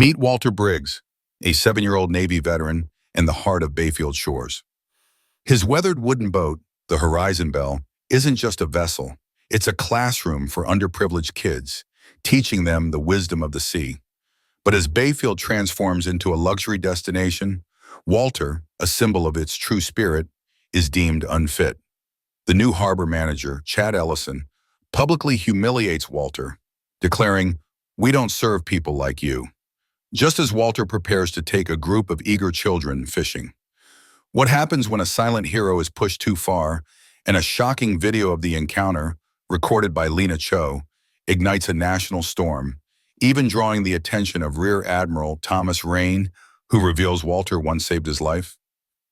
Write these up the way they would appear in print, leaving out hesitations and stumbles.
Meet Walter Briggs, a 7-year-old Navy veteran in the heart of Bayfield Shores. His weathered wooden boat, the Horizon Belle, isn't just a vessel. It's a classroom for underprivileged kids, teaching them the wisdom of the sea. But as Bayfield transforms into a luxury destination, Walter, a symbol of its true spirit, is deemed unfit. The new harbor manager, Chad Ellison, publicly humiliates Walter, declaring, "We don't serve people like you," just as Walter prepares to take a group of eager children fishing. What happens when a silent hero is pushed too far and a shocking video of the encounter, recorded by Lena Cho, ignites a national storm, even drawing the attention of Rear Admiral Thomas Rain, who reveals Walter once saved his life?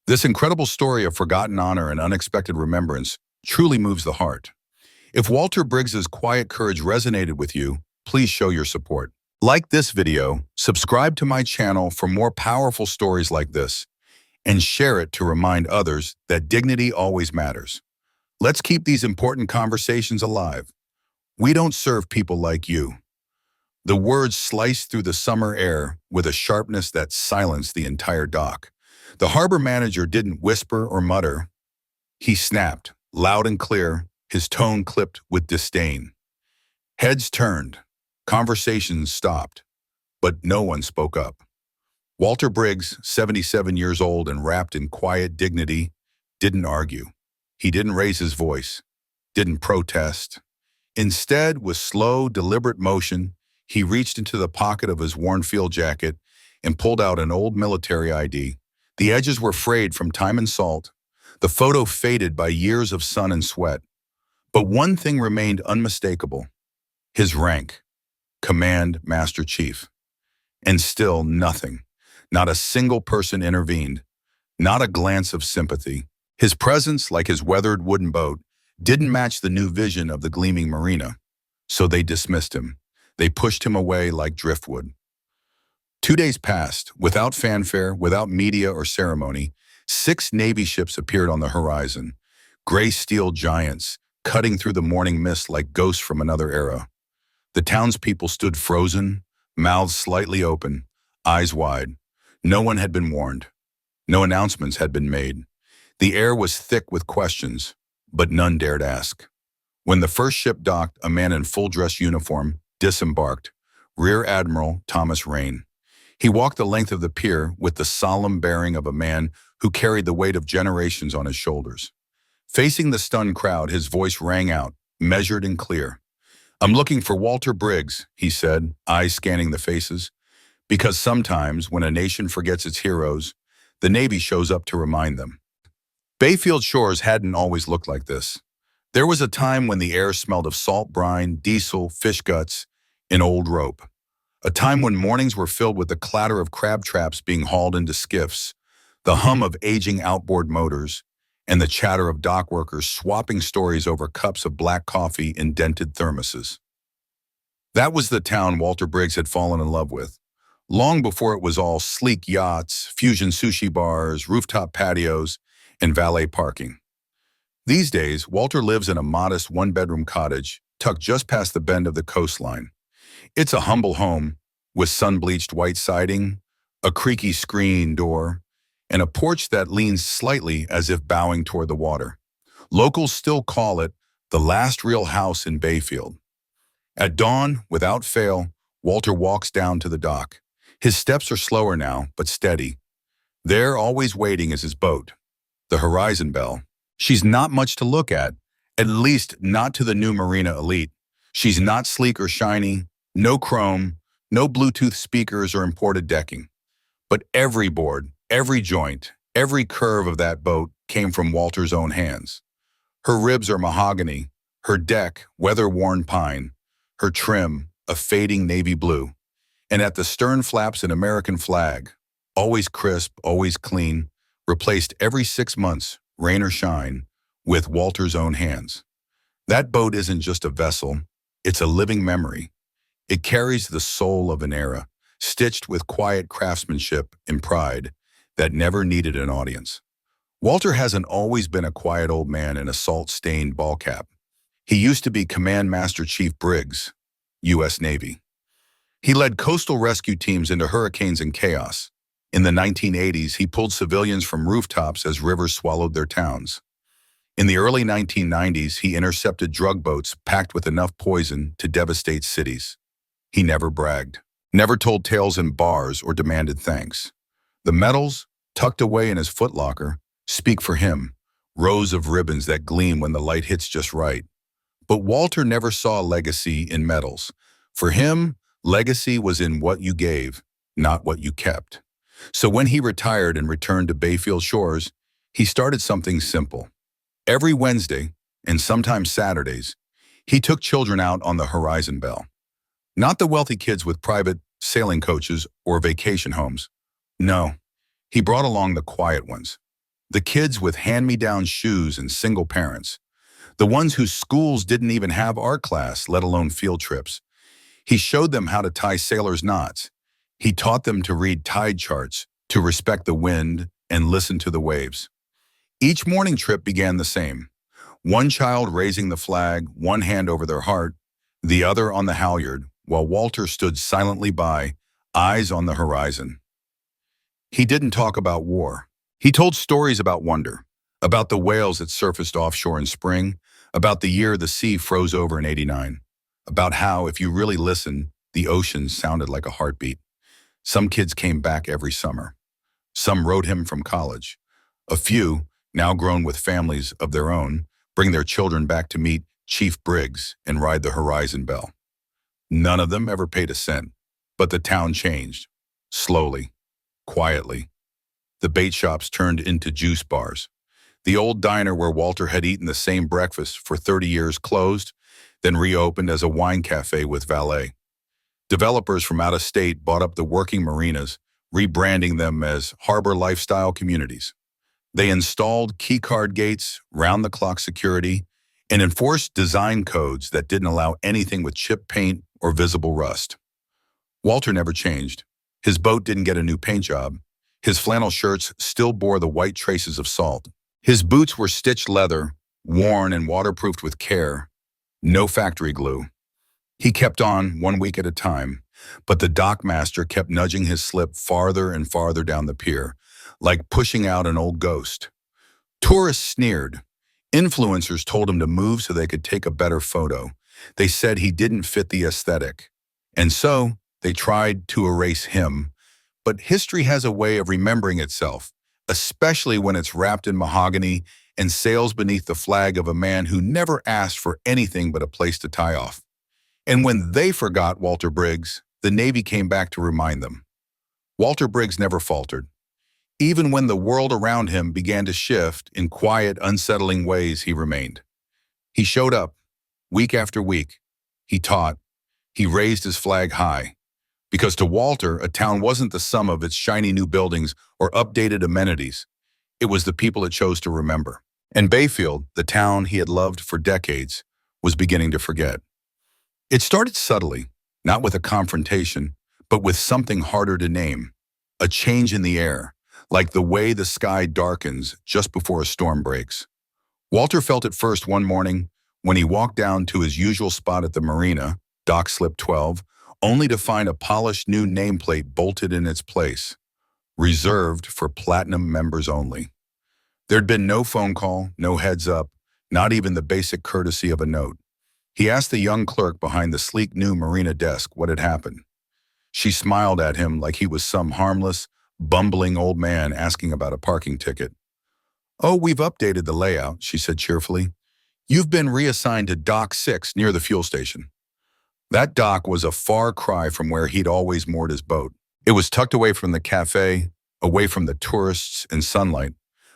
This incredible story of forgotten honor and unexpected remembrance truly moves the heart. If Walter Briggs's quiet courage resonated with you, please show your support. Like this video, subscribe to my channel for more powerful stories like this, and share it to remind others that dignity always matters. Let's keep these important conversations alive. We don't serve people like you. The words sliced through the summer air with a sharpness that silenced the entire dock. The harbor manager didn't whisper or mutter. He snapped, loud and clear, his tone clipped with disdain. Heads turned, conversations stopped, but no one spoke up. Walter Briggs, 77 years old and wrapped in quiet dignity, didn't argue. He didn't raise his voice, didn't protest. Instead, with slow, deliberate motion, he reached into the pocket of his worn field jacket and pulled out an old military ID. The edges were frayed from time and salt, the photo faded by years of sun and sweat. But one thing remained unmistakable: his rank, Command Master Chief. And still nothing. Not a single person intervened, not a glance of sympathy. His presence, like his weathered wooden boat, didn't match the new vision of the gleaming marina. So they dismissed him. They pushed him away like driftwood. 2 days passed, without fanfare, without media or ceremony. 6 Navy ships appeared on the horizon, gray steel giants, cutting through the morning mist like ghosts from another era. The townspeople stood frozen, mouths slightly open, eyes wide. No one had been warned. No announcements had been made. The air was thick with questions, but none dared ask. When the first ship docked, a man in full-dress uniform disembarked, Rear Admiral Thomas Rain. He walked the length of the pier with the solemn bearing of a man who carried the weight of generations on his shoulders. Facing the stunned crowd, his voice rang out, measured and clear. "I'm looking for Walter Briggs," he said, eyes scanning the faces. Because sometimes, when a nation forgets its heroes, the Navy shows up to remind them. Bayfield Shores hadn't always looked like this. There was a time when the air smelled of salt brine, diesel, fish guts, and old rope. A time when mornings were filled with the clatter of crab traps being hauled into skiffs, the hum of aging outboard motors, and the chatter of dock workers swapping stories over cups of black coffee in dented thermoses. That was the town Walter Briggs had fallen in love with, long before it was all sleek yachts, fusion sushi bars, rooftop patios, and valet parking. These days, Walter lives in a modest one-bedroom cottage tucked just past the bend of the coastline. It's a humble home with sun-bleached white siding, a creaky screen door, and a porch that leans slightly as if bowing toward the water. Locals still call it the last real house in Bayfield. At dawn, without fail, Walter walks down to the dock. His steps are slower now, but steady. There, always waiting, is his boat, the Horizon Belle. She's not much to look at least not to the new Marina elite. She's not sleek or shiny, no chrome, no Bluetooth speakers or imported decking. But every board, every joint, every curve of that boat came from Walter's own hands. Her ribs are mahogany, her deck, weather-worn pine, her trim, a fading navy blue. And at the stern flaps, an American flag, always crisp, always clean, replaced every 6 months, rain or shine, with Walter's own hands. That boat isn't just a vessel, it's a living memory. It carries the soul of an era, stitched with quiet craftsmanship and pride that never needed an audience. Walter hasn't always been a quiet old man in a salt-stained ball cap. He used to be Command Master Chief Briggs, U.S. Navy. He led coastal rescue teams into hurricanes and chaos. In the 1980s, he pulled civilians from rooftops as rivers swallowed their towns. In the early 1990s, he intercepted drug boats packed with enough poison to devastate cities. He never bragged, never told tales in bars or demanded thanks. The medals, tucked away in his footlocker, speak for him, rows of ribbons that gleam when the light hits just right. But Walter never saw legacy in medals. For him, legacy was in what you gave, not what you kept. So when he retired and returned to Bayfield Shores, he started something simple. Every Wednesday, and sometimes Saturdays, he took children out on the Horizon Bell. Not the wealthy kids with private sailing coaches or vacation homes. No, he brought along the quiet ones. The kids with hand-me-down shoes and single parents. The ones whose schools didn't even have art class, let alone field trips. He showed them how to tie sailors' knots. He taught them to read tide charts, to respect the wind, and listen to the waves. Each morning trip began the same. One child raising the flag, one hand over their heart, the other on the halyard, while Walter stood silently by, eyes on the horizon. He didn't talk about war. He told stories about wonder, about the whales that surfaced offshore in spring, about the year the sea froze over in '89, about how, if you really listened, the ocean sounded like a heartbeat. Some kids came back every summer. Some wrote him from college. A few, now grown with families of their own, bring their children back to meet Chief Briggs and ride the Horizon Bell. None of them ever paid a cent, but the town changed. Slowly, quietly. The bait shops turned into juice bars. The old diner where Walter had eaten the same breakfast for 30 years closed, then reopened as a wine cafe with valet. Developers from out of state bought up the working marinas, rebranding them as harbor lifestyle communities. They installed keycard gates, round-the-clock security, and enforced design codes that didn't allow anything with chip paint or visible rust. Walter never changed. His boat didn't get a new paint job. His flannel shirts still bore the white traces of salt. His boots were stitched leather, worn and waterproofed with care. No factory glue. He kept on 1 week at a time, but the dockmaster kept nudging his slip farther and farther down the pier, like pushing out an old ghost. Tourists sneered. Influencers told him to move so they could take a better photo. They said he didn't fit the aesthetic. And so they tried to erase him. But history has a way of remembering itself, especially when it's wrapped in mahogany and sails beneath the flag of a man who never asked for anything but a place to tie off. And when they forgot Walter Briggs, the Navy came back to remind them. Walter Briggs never faltered. Even when the world around him began to shift in quiet, unsettling ways, he remained. He showed up, week after week. He taught. He raised his flag high. Because to Walter, a town wasn't the sum of its shiny new buildings or updated amenities. It was the people it chose to remember. And Bayfield, the town he had loved for decades, was beginning to forget. It started subtly, not with a confrontation, but with something harder to name. A change in the air, like the way the sky darkens just before a storm breaks. Walter felt it first one morning when he walked down to his usual spot at the marina, dock slip 12, only to find a polished new nameplate bolted in its place, reserved for platinum members only. There'd been no phone call, no heads up, not even the basic courtesy of a note. He asked the young clerk behind the sleek new marina desk what had happened. She smiled at him like he was some harmless, bumbling old man asking about a parking ticket. "Oh, we've updated the layout," she said cheerfully. "You've been reassigned to Dock 6 near the fuel station." That dock was a far cry from where he'd always moored his boat. It was tucked away from the cafe, away from the tourists and sunlight,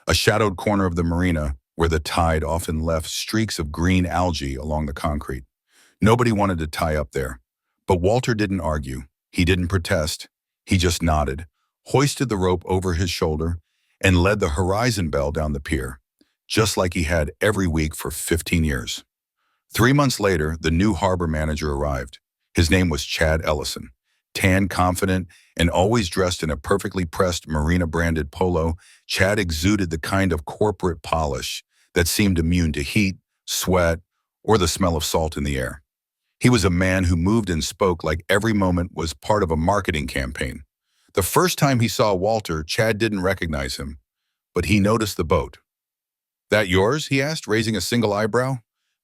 a shadowed corner of the marina where the tide often left streaks of green algae along the concrete. Nobody wanted to tie up there. But Walter didn't argue. He didn't protest. He just nodded, hoisted the rope over his shoulder, and led the Horizon Bell down the pier, just like he had every week for 15 years. 3 months later, the new harbor manager arrived. His name was Chad Ellison. Tan, confident, and always dressed in a perfectly pressed Marina-branded polo, Chad exuded the kind of corporate polish that seemed immune to heat, sweat, or the smell of salt in the air. He was a man who moved and spoke like every moment was part of a marketing campaign. The first time he saw Walter, Chad didn't recognize him, but he noticed the boat. "That yours?" he asked, raising a single eyebrow.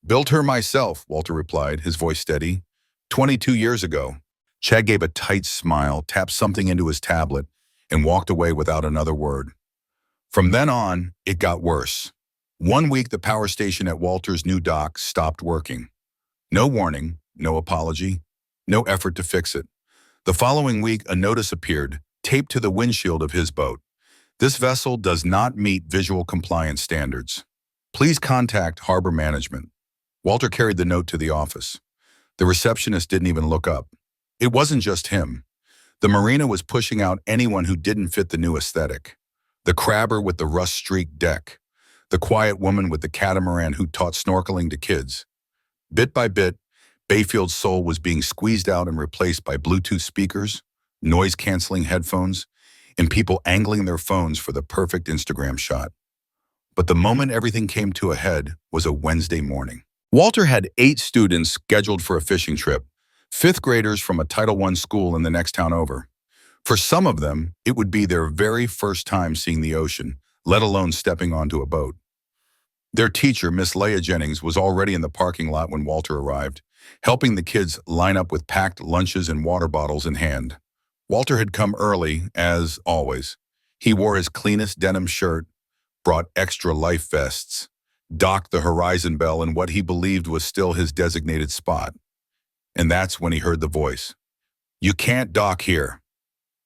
"Built her myself," Walter replied, his voice steady. 22 years ago." Chad gave a tight smile, tapped something into his tablet, and walked away without another word. From then on, it got worse. One week, the power station at Walter's new dock stopped working. No warning, no apology, no effort to fix it. The following week, a notice appeared, taped to the windshield of his boat. "This vessel does not meet visual compliance standards. Please contact Harbor Management." Walter carried the note to the office. The receptionist didn't even look up. It wasn't just him. The marina was pushing out anyone who didn't fit the new aesthetic. The crabber with the rust-streaked deck. The quiet woman with the catamaran who taught snorkeling to kids. Bit by bit, Bayfield's soul was being squeezed out and replaced by Bluetooth speakers, noise-canceling headphones, and people angling their phones for the perfect Instagram shot. But the moment everything came to a head was a Wednesday morning. Walter had 8 students scheduled for a fishing trip, 5th graders from a Title I school in the next town over. For some of them, it would be their very first time seeing the ocean, let alone stepping onto a boat. Their teacher, Miss Laya Jennings, was already in the parking lot when Walter arrived, helping the kids line up with packed lunches and water bottles in hand. Walter had come early, as always. He wore his cleanest denim shirt, brought extra life vests, docked the horizon bell in what he believed was still his designated spot. And that's when he heard the voice. "You can't dock here."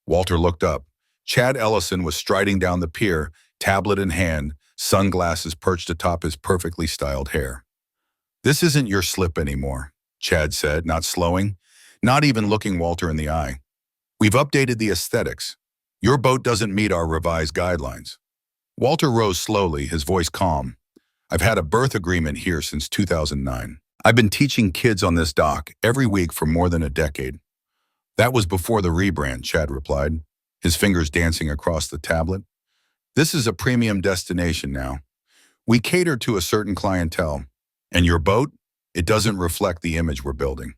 Walter looked up. Chad Ellison was striding down the pier, tablet in hand, sunglasses perched atop his perfectly styled hair. "This isn't your slip anymore," Chad said, not slowing, not even looking Walter in the eye. "We've updated the aesthetics. Your boat doesn't meet our revised guidelines." Walter rose slowly, his voice calm. "I've had a berth agreement here since 2009. I've been teaching kids on this dock every week for more than a decade." "That was before the rebrand," Chad replied, his fingers dancing across the tablet. "This is a premium destination now. We cater to a certain clientele. And your boat? It doesn't reflect the image we're building."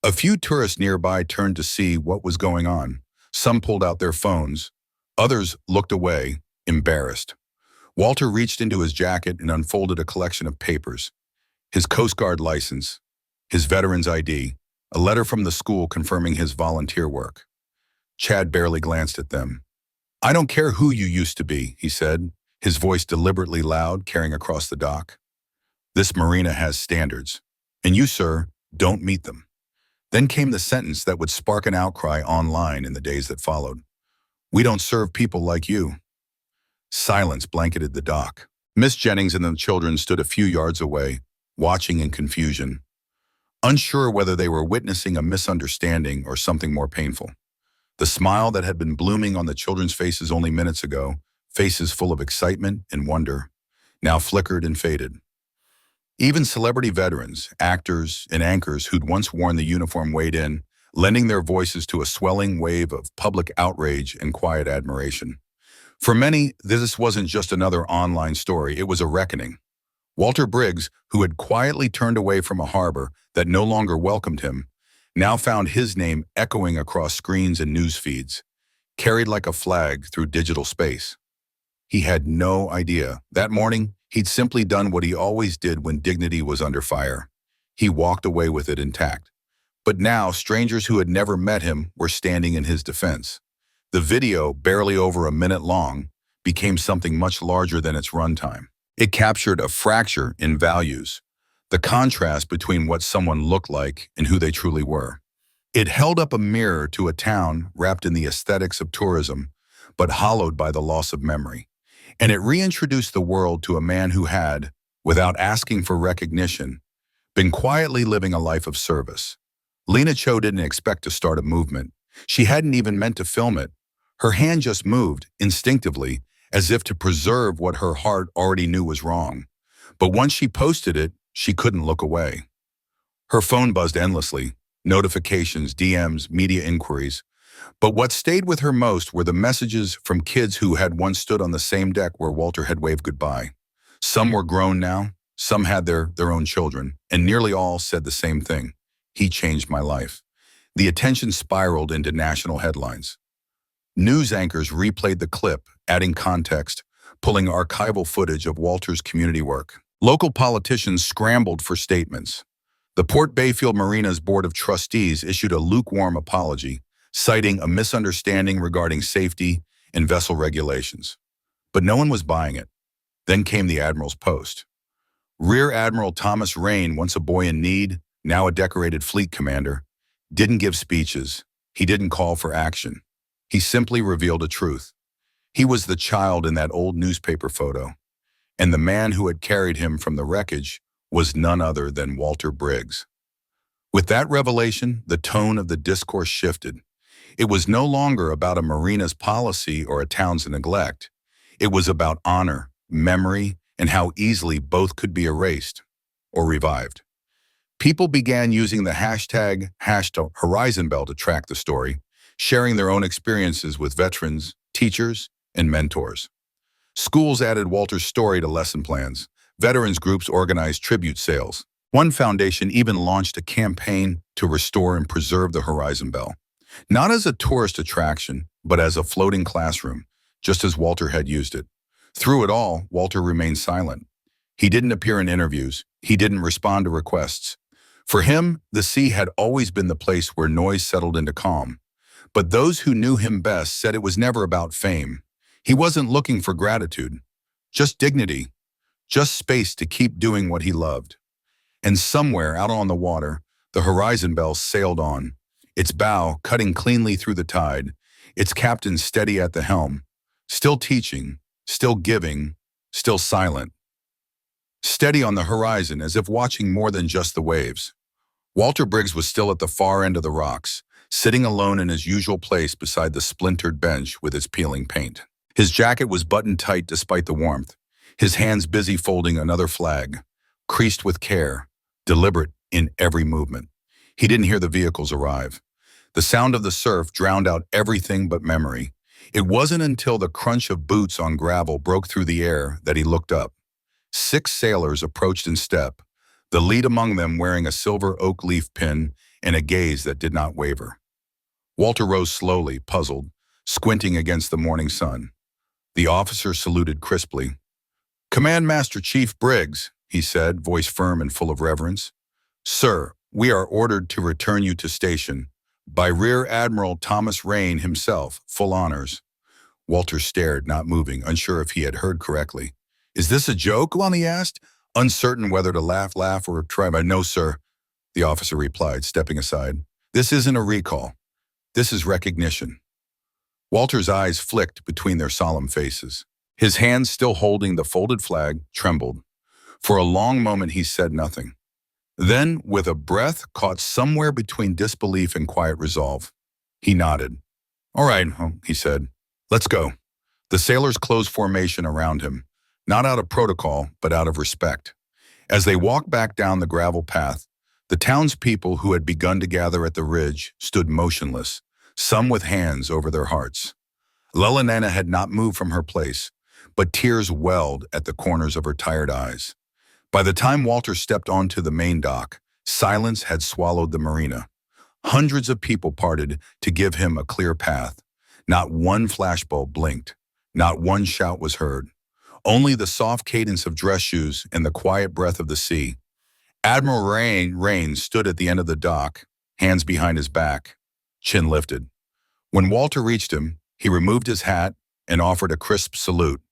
A few tourists nearby turned to see what was going on. Some pulled out their phones. Others looked away, embarrassed. Walter reached into his jacket and unfolded a collection of papers. His Coast Guard license, his veteran's ID, a letter from the school confirming his volunteer work. Chad barely glanced at them. "I don't care who you used to be," he said, his voice deliberately loud, carrying across the dock. "This marina has standards, and you, sir, don't meet them." Then came the sentence that would spark an outcry online in the days that followed. "We don't serve people like you." Silence blanketed the dock. Miss Jennings and the children stood a few yards away, watching in confusion, unsure whether they were witnessing a misunderstanding or something more painful. The smile that had been blooming on the children's faces only minutes ago, faces full of excitement and wonder, now flickered and faded. Even celebrity veterans, actors, and anchors who'd once worn the uniform weighed in, lending their voices to a swelling wave of public outrage and quiet admiration. For many, this wasn't just another online story, it was a reckoning. Walter Briggs, who had quietly turned away from a harbor that no longer welcomed him, now found his name echoing across screens and news feeds, carried like a flag through digital space. He had no idea. That morning, he'd simply done what he always did when dignity was under fire. He walked away with it intact. But now, strangers who had never met him were standing in his defense. The video, barely over a minute long, became something much larger than its runtime. It captured a fracture in values, the contrast between what someone looked like and who they truly were. It held up a mirror to a town wrapped in the aesthetics of tourism, but hollowed by the loss of memory. And it reintroduced the world to a man who had, without asking for recognition, been quietly living a life of service. Lena Cho didn't expect to start a movement. She hadn't even meant to film it. Her hand just moved, instinctively, as if to preserve what her heart already knew was wrong. But once she posted it, she couldn't look away. Her phone buzzed endlessly, notifications, DMs, media inquiries. But what stayed with her most were the messages from kids who had once stood on the same deck where Walter had waved goodbye. Some were grown now, some had their own children, and nearly all said the same thing. He changed my life. The attention spiraled into national headlines. News anchors replayed the clip, adding context, pulling archival footage of Walter's community work. Local politicians scrambled for statements. The Port Bayfield Marina's Board of Trustees issued a lukewarm apology, citing a misunderstanding regarding safety and vessel regulations. But no one was buying it. Then came the Admiral's post. Rear Admiral Thomas Rain, once a boy in need, now a decorated fleet commander, didn't give speeches. He didn't call for action. He simply revealed a truth. He was the child in that old newspaper photo, and the man who had carried him from the wreckage was none other than Walter Briggs. With that revelation, the tone of the discourse shifted. It was no longer about a marina's policy or a town's neglect. It was about honor, memory, and how easily both could be erased or revived. People began using the hashtag #HorizonBell to track the story, sharing their own experiences with veterans, teachers, and mentors. Schools added Walter's story to lesson plans. Veterans groups organized tribute sales. One foundation even launched a campaign to restore and preserve the Horizon Bell, not as a tourist attraction, but as a floating classroom, just as Walter had used it. Through it all, Walter remained silent. He didn't appear in interviews. He didn't respond to requests. For him, the sea had always been the place where noise settled into calm. But those who knew him best said it was never about fame. He wasn't looking for gratitude, just dignity, just space to keep doing what he loved. And somewhere out on the water, the Horizon Bell sailed on, its bow cutting cleanly through the tide, its captain steady at the helm, still teaching, still giving, still silent. Steady on the horizon as if watching more than just the waves. Walter Briggs was still at the far end of the rocks, sitting alone in his usual place beside the splintered bench with its peeling paint. His jacket was buttoned tight despite the warmth, his hands busy folding another flag, creased with care, deliberate in every movement. He didn't hear the vehicles arrive. The sound of the surf drowned out everything but memory. It wasn't until the crunch of boots on gravel broke through the air that he looked up. 6 sailors approached in step, the lead among them wearing a silver oak leaf pin and a gaze that did not waver. Walter rose slowly, puzzled, squinting against the morning sun. The officer saluted crisply. "Command Master Chief Briggs," he said, voice firm and full of reverence. "Sir, we are ordered to return you to station by Rear Admiral Thomas Rain himself, full honors." Walter stared, not moving, unsure if he had heard correctly. "Is this a joke?" Lonnie asked, uncertain whether to laugh or try. "No, sir," the officer replied, stepping aside. "This isn't a recall. This is recognition." Walter's eyes flicked between their solemn faces. His hands, still holding the folded flag, trembled. For a long moment he said nothing. Then, with a breath caught somewhere between disbelief and quiet resolve, he nodded. "All right," he said. "Let's go." The sailors closed formation around him, not out of protocol, but out of respect. As they walked back down the gravel path, the townspeople who had begun to gather at the ridge stood motionless, some with hands over their hearts. Lena had not moved from her place, but tears welled at the corners of her tired eyes. By the time Walter stepped onto the main dock, silence had swallowed the marina. Hundreds of people parted to give him a clear path. Not one flashbulb blinked. Not one shout was heard. Only the soft cadence of dress shoes and the quiet breath of the sea. Admiral Rain stood at the end of the dock, hands behind his back, chin lifted. When Walter reached him, he removed his hat and offered a crisp salute,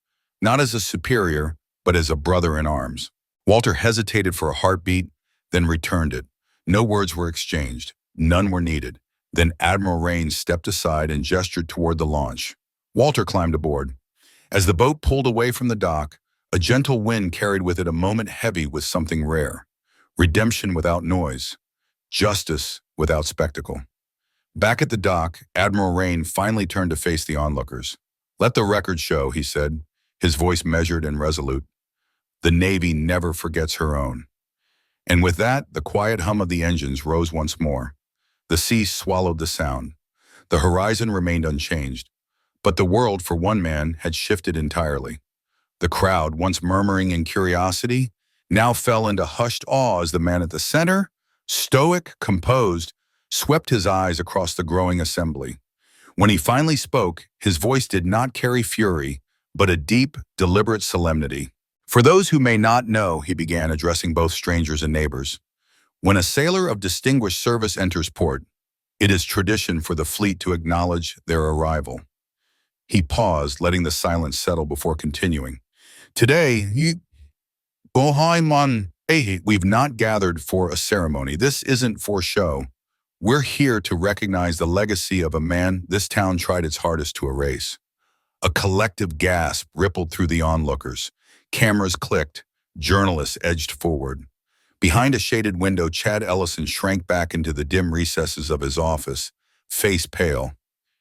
not as a superior, but as a brother in arms. Walter hesitated for a heartbeat, then returned it. No words were exchanged. None were needed. Then Admiral Rain stepped aside and gestured toward the launch. Walter climbed aboard. As the boat pulled away from the dock, a gentle wind carried with it a moment heavy with something rare. Redemption without noise. Justice without spectacle. Back at the dock, Admiral Rain finally turned to face the onlookers. "Let the record show," he said, his voice measured and resolute. "The Navy never forgets her own." And with that, the quiet hum of the engines rose once more. The sea swallowed the sound. The horizon remained unchanged. But the world, for one man, had shifted entirely. The crowd, once murmuring in curiosity, now fell into hushed awe as the man at the center, stoic, composed, swept his eyes across the growing assembly. When he finally spoke, his voice did not carry fury, but a deep, deliberate solemnity. For those who may not know, he began, addressing both strangers and neighbors, when a sailor of distinguished service enters port, it is tradition for the fleet to acknowledge their arrival. He paused, letting the silence settle before continuing. Today, we've not gathered for a ceremony. This isn't for show. We're here to recognize the legacy of a man this town tried its hardest to erase. A collective gasp rippled through the onlookers. Cameras clicked. Journalists edged forward. Behind a shaded window, Chad Ellison shrank back into the dim recesses of his office, face pale.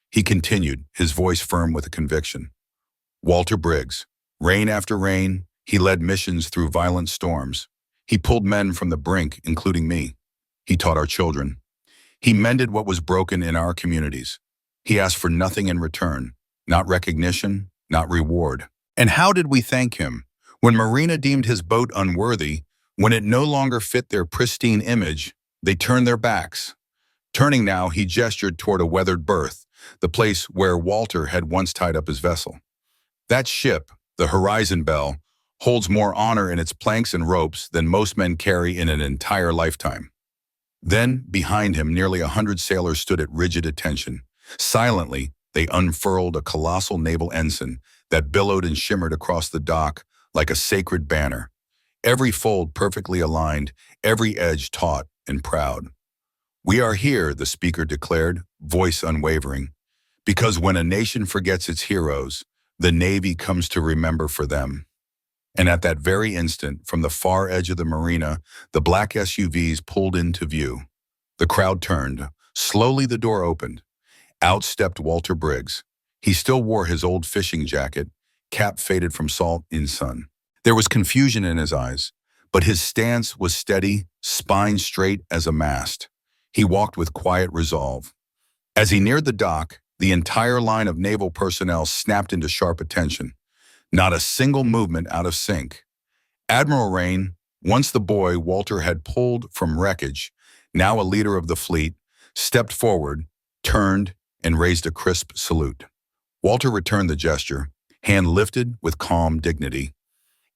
He continued, his voice firm with a conviction. Walter Briggs. Rain after rain, he led missions through violent storms. He pulled men from the brink, including me. He taught our children. He mended what was broken in our communities. He asked for nothing in return, not recognition, not reward. And how did we thank him? When Marina deemed his boat unworthy, when it no longer fit their pristine image, they turned their backs. Turning now, he gestured toward a weathered berth, the place where Walter had once tied up his vessel. That ship, the Horizon Belle, holds more honor in its planks and ropes than most men carry in an entire lifetime. Then, behind him, nearly 100 sailors stood at rigid attention. Silently, they unfurled a colossal naval ensign that billowed and shimmered across the dock like a sacred banner. Every fold perfectly aligned, every edge taut and proud. We are here, the speaker declared, voice unwavering, because when a nation forgets its heroes, the Navy comes to remember for them. And at that very instant, from the far edge of the marina, the black SUVs pulled into view. The crowd turned. Slowly the door opened. Out stepped Walter Briggs. He still wore his old fishing jacket, cap faded from salt in sun. There was confusion in his eyes, but his stance was steady, spine straight as a mast. He walked with quiet resolve. As he neared the dock, the entire line of naval personnel snapped into sharp attention. Not a single movement out of sync. Admiral Rain, once the boy Walter had pulled from wreckage, now a leader of the fleet, stepped forward, turned, and raised a crisp salute. Walter returned the gesture, hand lifted with calm dignity.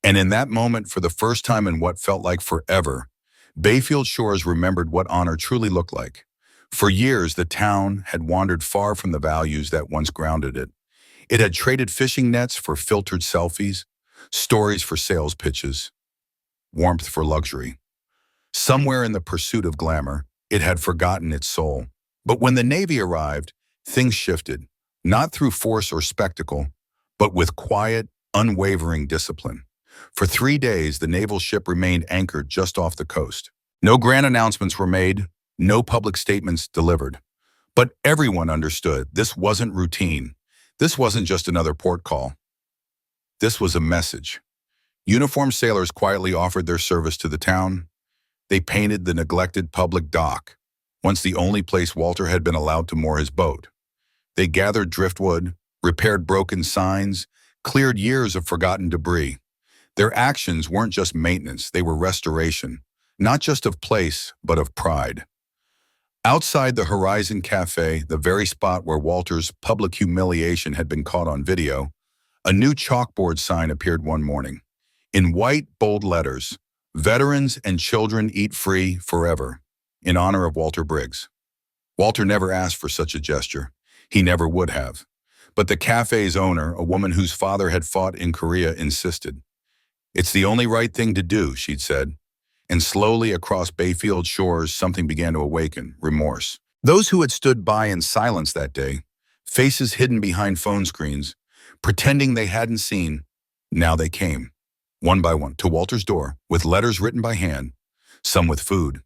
And in that moment, for the first time in what felt like forever, Bayfield Shores remembered what honor truly looked like. For years, the town had wandered far from the values that once grounded it. It had traded fishing nets for filtered selfies, stories for sales pitches, warmth for luxury. Somewhere in the pursuit of glamour, it had forgotten its soul. But when the Navy arrived, things shifted, not through force or spectacle, but with quiet, unwavering discipline. For 3 days, the naval ship remained anchored just off the coast. No grand announcements were made, no public statements delivered. But everyone understood this wasn't routine. This wasn't just another port call. This was a message. Uniformed sailors quietly offered their service to the town. They painted the neglected public dock, once the only place Walter had been allowed to moor his boat. They gathered driftwood, repaired broken signs, cleared years of forgotten debris. Their actions weren't just maintenance, they were restoration, not just of place, but of pride. Outside the Horizon Cafe, the very spot where Walter's public humiliation had been caught on video, a new chalkboard sign appeared one morning. In white, bold letters, "Veterans and children eat free forever," in honor of Walter Briggs. Walter never asked for such a gesture. He never would have. But the cafe's owner, a woman whose father had fought in Korea, insisted. "It's the only right thing to do," she'd said. And slowly across Bayfield Shores, something began to awaken, remorse. Those who had stood by in silence that day, faces hidden behind phone screens, pretending they hadn't seen, now they came, one by one, to Walter's door, with letters written by hand, some with food,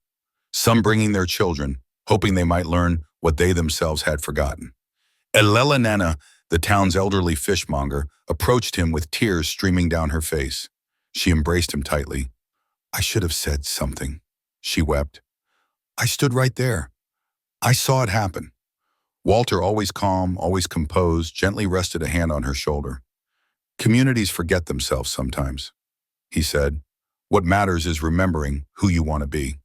some bringing their children, hoping they might learn what they themselves had forgotten. Elela Nana, the town's elderly fishmonger, approached him with tears streaming down her face. She embraced him tightly. "I should have said something," she wept. "I stood right there. I saw it happen." Walter, always calm, always composed, gently rested a hand on her shoulder. "Communities forget themselves sometimes," he said. "What matters is remembering who you want to be."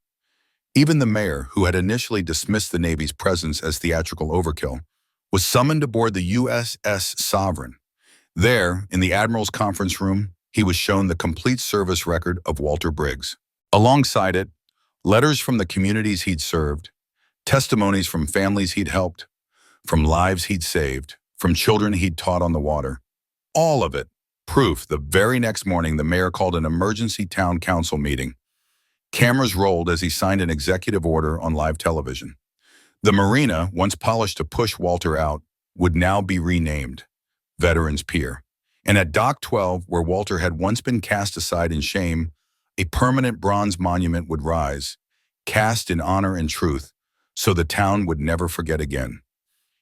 Even the mayor, who had initially dismissed the Navy's presence as theatrical overkill, was summoned aboard the USS Sovereign. There, in the Admiral's conference room, he was shown the complete service record of Walter Briggs. Alongside it, letters from the communities he'd served, testimonies from families he'd helped, from lives he'd saved, from children he'd taught on the water. All of it. Proof. The very next morning, the mayor called an emergency town council meeting. Cameras rolled as he signed an executive order on live television. The marina, once polished to push Walter out, would now be renamed Veterans Pier. And at Dock 12, where Walter had once been cast aside in shame, a permanent bronze monument would rise, cast in honor and truth, so the town would never forget again.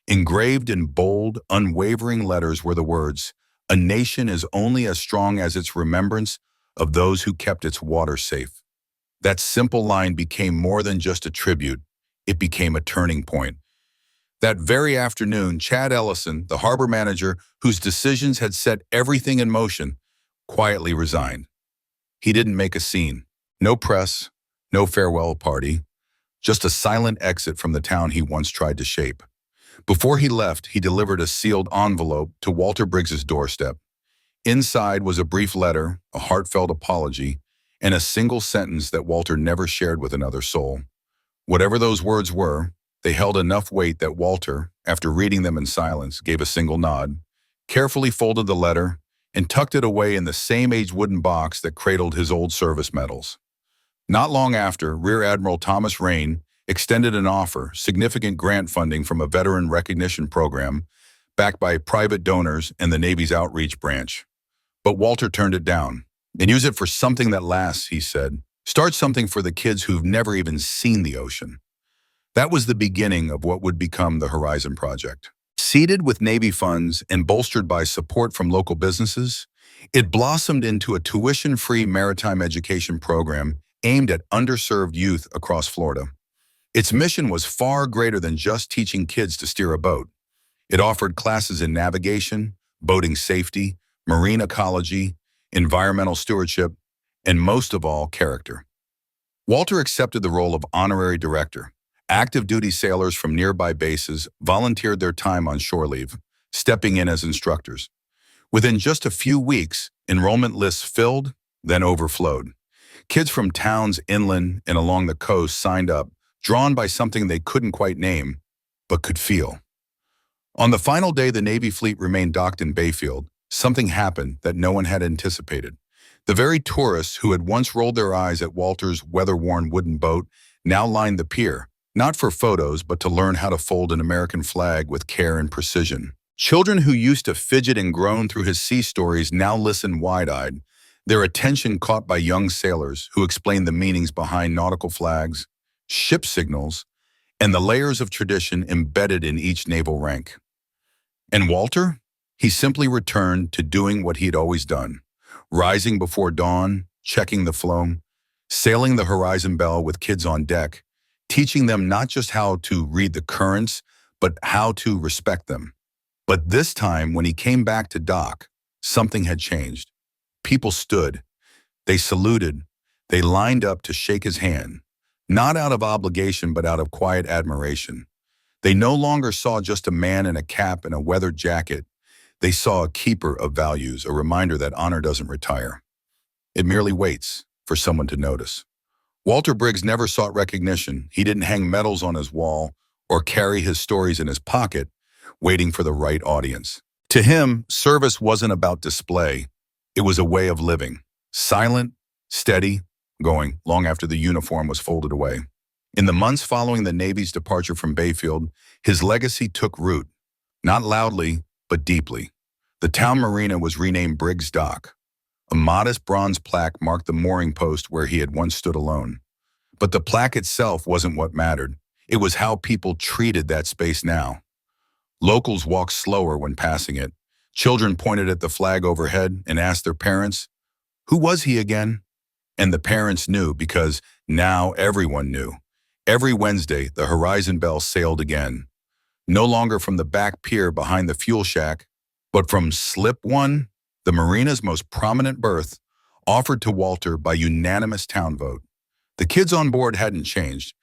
Engraved in bold, unwavering letters were the words, "A nation is only as strong as its remembrance of those who kept its water safe." That simple line became more than just a tribute. It became a turning point. That very afternoon, Chad Ellison, the harbor manager whose decisions had set everything in motion, quietly resigned. He didn't make a scene. No press, no farewell party, just a silent exit from the town he once tried to shape. Before he left, he delivered a sealed envelope to Walter Briggs's doorstep. Inside was a brief letter, a heartfelt apology, and a single sentence that Walter never shared with another soul. Whatever those words were, they held enough weight that Walter, after reading them in silence, gave a single nod, carefully folded the letter, and tucked it away in the same-age wooden box that cradled his old service medals. Not long after, Rear Admiral Thomas Rain extended an offer, significant grant funding from a veteran recognition program, backed by private donors and the Navy's outreach branch. But Walter turned it down. "And use it for something that lasts," he said. "Start something for the kids who've never even seen the ocean." That was the beginning of what would become the Horizon Project. Seeded with Navy funds and bolstered by support from local businesses, it blossomed into a tuition-free maritime education program aimed at underserved youth across Florida. Its mission was far greater than just teaching kids to steer a boat. It offered classes in navigation, boating safety, marine ecology, environmental stewardship, and most of all, character. Walter accepted the role of honorary director. Active duty sailors from nearby bases volunteered their time on shore leave, stepping in as instructors. Within just a few weeks, enrollment lists filled, then overflowed. Kids from towns inland and along the coast signed up, drawn by something they couldn't quite name, but could feel. On the final day the Navy fleet remained docked in Bayfield, something happened that no one had anticipated. The very tourists who had once rolled their eyes at Walter's weather-worn wooden boat now lined the pier, not for photos, but to learn how to fold an American flag with care and precision. Children who used to fidget and groan through his sea stories now listened wide-eyed, their attention caught by young sailors who explained the meanings behind nautical flags, ship signals, and the layers of tradition embedded in each naval rank. And Walter? He simply returned to doing what he'd always done, rising before dawn, checking the flow, sailing the Horizon Bell with kids on deck, teaching them not just how to read the currents, but how to respect them. But this time, when he came back to dock, something had changed. People stood. They saluted. They lined up to shake his hand, not out of obligation, but out of quiet admiration. They no longer saw just a man in a cap and a weathered jacket. They saw a keeper of values, a reminder that honor doesn't retire. It merely waits for someone to notice. Walter Briggs never sought recognition. He didn't hang medals on his wall or carry his stories in his pocket, waiting for the right audience. To him, service wasn't about display. It was a way of living, silent, steady, going long after the uniform was folded away. In the months following the Navy's departure from Bayfield, his legacy took root, not loudly, but deeply. The town marina was renamed Briggs Dock. A modest bronze plaque marked the mooring post where he had once stood alone. But the plaque itself wasn't what mattered. It was how people treated that space now. Locals walked slower when passing it. Children pointed at the flag overhead and asked their parents, "Who was he again?" And the parents knew because now everyone knew. Every Wednesday, the Horizon Bell sailed again. No longer from the back pier behind the fuel shack, but from Slip 1, the marina's most prominent berth, offered to Walter by unanimous town vote. The kids on board hadn't changed.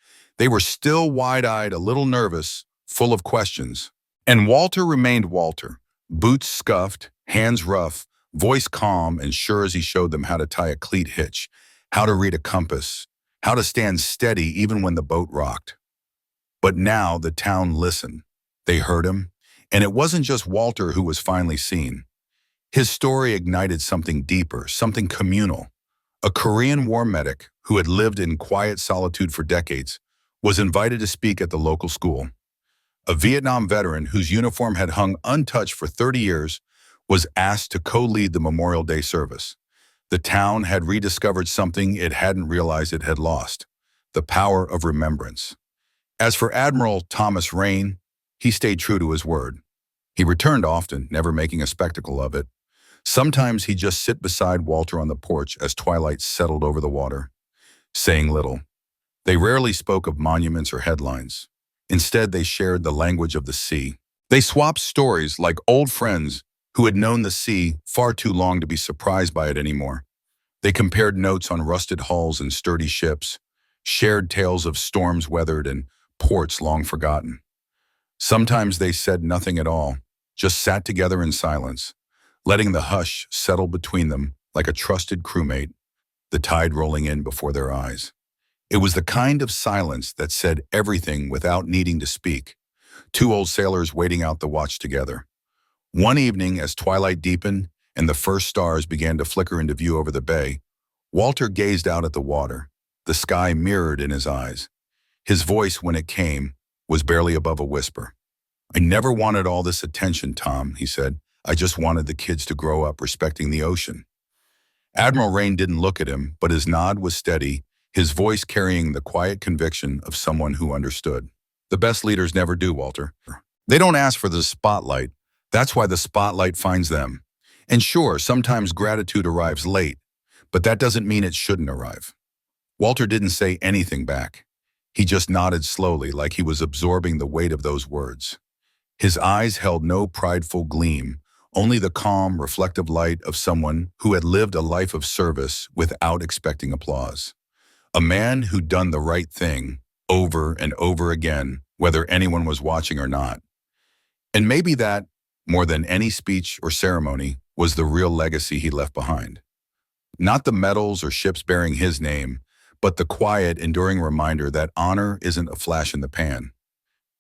They were still wide-eyed, a little nervous, full of questions. And Walter remained Walter, boots scuffed, hands rough, voice calm and sure as he showed them how to tie a cleat hitch, how to read a compass, how to stand steady even when the boat rocked. But now the town listened. They heard him, and it wasn't just Walter who was finally seen. His story ignited something deeper, something communal. A Korean War medic who had lived in quiet solitude for decades was invited to speak at the local school. A Vietnam veteran whose uniform had hung untouched for 30 years was asked to co-lead the Memorial Day service. The town had rediscovered something it hadn't realized it had lost: the power of remembrance. As for Admiral Thomas Rain, he stayed true to his word. He returned often, never making a spectacle of it. Sometimes he'd just sit beside Walter on the porch as twilight settled over the water, saying little. They rarely spoke of monuments or headlines. Instead, they shared the language of the sea. They swapped stories like old friends who had known the sea far too long to be surprised by it anymore. They compared notes on rusted hulls and sturdy ships, shared tales of storms weathered and ports long forgotten. Sometimes they said nothing at all, just sat together in silence, letting the hush settle between them like a trusted crewmate, the tide rolling in before their eyes. It was the kind of silence that said everything without needing to speak, two old sailors waiting out the watch together. One evening, as twilight deepened and the first stars began to flicker into view over the bay, Walter gazed out at the water, the sky mirrored in his eyes. His voice, when it came, was barely above a whisper. "I never wanted all this attention, Tom," he said. "I just wanted the kids to grow up respecting the ocean." Admiral Rain didn't look at him, but his nod was steady, his voice carrying the quiet conviction of someone who understood. "The best leaders never do, Walter. They don't ask for the spotlight. That's why the spotlight finds them. And sure, sometimes gratitude arrives late, but that doesn't mean it shouldn't arrive." Walter didn't say anything back. He just nodded slowly, like he was absorbing the weight of those words. His eyes held no prideful gleam, only the calm, reflective light of someone who had lived a life of service without expecting applause. A man who'd done the right thing over and over again, whether anyone was watching or not. And maybe that, more than any speech or ceremony, was the real legacy he left behind. Not the medals or ships bearing his name, but the quiet, enduring reminder that honor isn't a flash in the pan.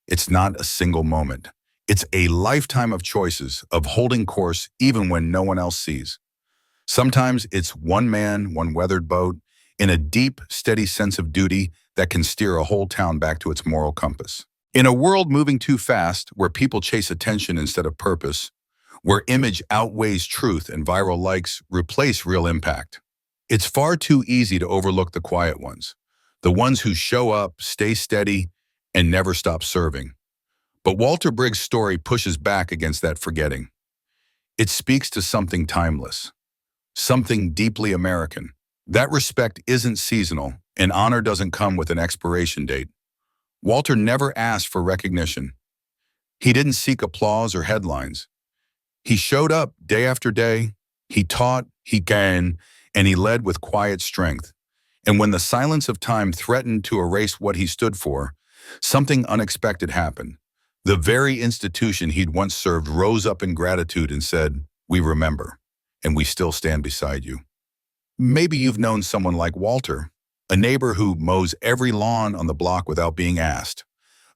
It's not a single moment. It's a lifetime of choices, of holding course even when no one else sees. Sometimes it's one man, one weathered boat, in a deep, steady sense of duty that can steer a whole town back to its moral compass. In a world moving too fast, where people chase attention instead of purpose, where image outweighs truth and viral likes replace real impact, it's far too easy to overlook the quiet ones, the ones who show up, stay steady, and never stop serving. But Walter Briggs' story pushes back against that forgetting. It speaks to something timeless, something deeply American. That respect isn't seasonal, and honor doesn't come with an expiration date. Walter never asked for recognition. He didn't seek applause or headlines. He showed up day after day. He taught, he gained, and he led with quiet strength. And when the silence of time threatened to erase what he stood for, something unexpected happened. The very institution he'd once served rose up in gratitude and said, "We remember, and we still stand beside you." Maybe you've known someone like Walter, a neighbor who mows every lawn on the block without being asked,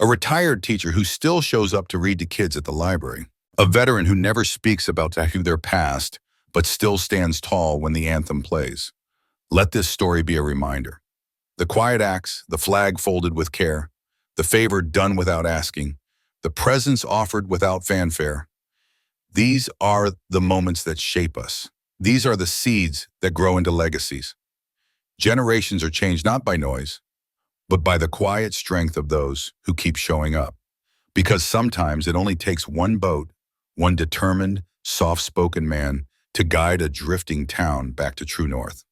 a retired teacher who still shows up to read to kids at the library, a veteran who never speaks about their past, but still stands tall when the anthem plays. Let this story be a reminder. The quiet acts, the flag folded with care, the favor done without asking, the presents offered without fanfare. These are the moments that shape us. These are the seeds that grow into legacies. Generations are changed not by noise, but by the quiet strength of those who keep showing up. Because sometimes it only takes one boat, one determined, soft-spoken man to guide a drifting town back to true north.